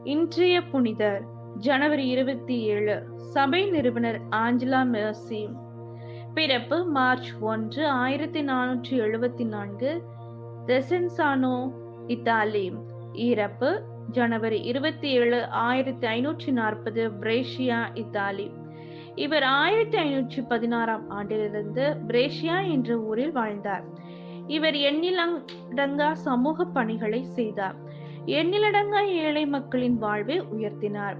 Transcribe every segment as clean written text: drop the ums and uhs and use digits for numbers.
இன்றைய புனிதர் ஜனவரி 27. சபை நிறுவனர் ஆஞ்சலா மெர்சி. பிறப்பு மார்ச் 1, 1474, தெசென்சானோ, இத்தாலி. இறப்பு ஜனவரி 27, 1540, பிரேஷியா, இத்தாலி. இவர் 1516ஆம் ஆண்டிலிருந்து பிரேஷியா என்ற ஊரில் வாழ்ந்தார். இவர் எண்ணிலடங்கா சமூக பணிகளை செய்தார். எண்ணிலடங்கா ஏழை மக்களின் வாழ்வை உயர்த்தினார்.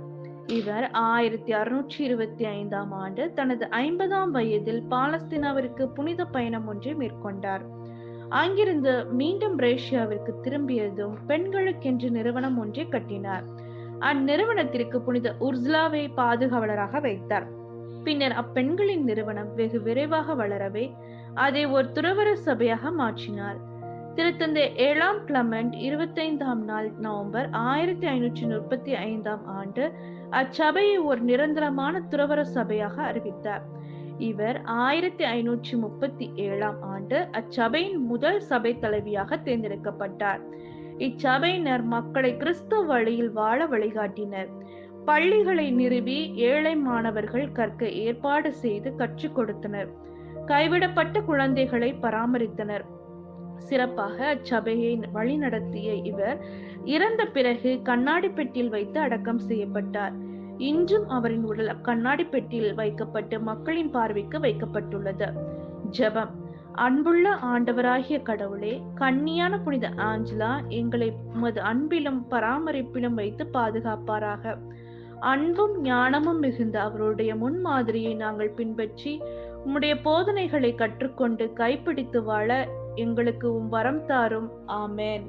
இவர் 1625ஆம் ஆண்டு தனது 50ஆம் வயதில் பாலஸ்தீனாவிற்கு புனித பயணம் ஒன்றை மேற்கொண்டார். அங்கிருந்து மீண்டும் பிரேஷியாவிற்கு திரும்பியதும் பெண்களுக்கென்று நிறுவனம் ஒன்றை கட்டினார். அந்நிறுவனத்திற்கு புனித உர்சுலாவை பாதுகாவலராக வைத்தார். பின்னர் அப்பெண்களின் நிறுவனம் வெகு விரைவாக வளரவே அதை ஒரு துறவற சபையாக மாற்றினார். திருத்தந்தை 7ஆம் கிளமெண்ட் 25ஆம் நாள் நவம்பர் 1535ஆம் ஆண்டு அச்சபையை ஒரு நிரந்தரமான துறவற சபையாக அறிவித்தார். இவர் 1537ஆம் ஆண்டு அச்சபையின் முதல் சபை தலைவியாக தேர்ந்தெடுக்கப்பட்டார். இச்சபையினர் மக்களை கிறிஸ்துவ வழியில் வாழ வழிகாட்டினர். பள்ளிகளை நிறுவி ஏழை மாணவர்கள் கற்க ஏற்பாடு செய்து கற்றுக் கொடுத்தனர். கைவிடப்பட்ட குழந்தைகளை பராமரித்தனர். சிறப்பாக அச்சபையை வழிநடத்திய இவர் இறந்த பிறகு கண்ணாடி பெட்டியில் வைத்து அடக்கம் செய்யப்பட்டார். இன்றும் அவரின் உடல் கண்ணாடி பெட்டியில் வைக்கப்பட்டு மக்களின் பார்வைக்கு வைக்கப்பட்டுள்ளது. ஜெபம். அன்புள்ள ஆண்டவராகிய கடவுளே, கன்னியான புனித ஆஞ்சலா எங்களை உமது அன்பிலும் பராமரிப்பிலும் வைத்து பாதுகாப்பாராக. அன்பும் ஞானமும் மிகுந்த அவருடைய முன்மாதிரியை நாங்கள் பின்பற்றி உம்முடைய போதனைகளை கற்றுக்கொண்டு கைப்பிடித்து வாழ எங்களுக்கு வரம் தாரும். ஆமென்.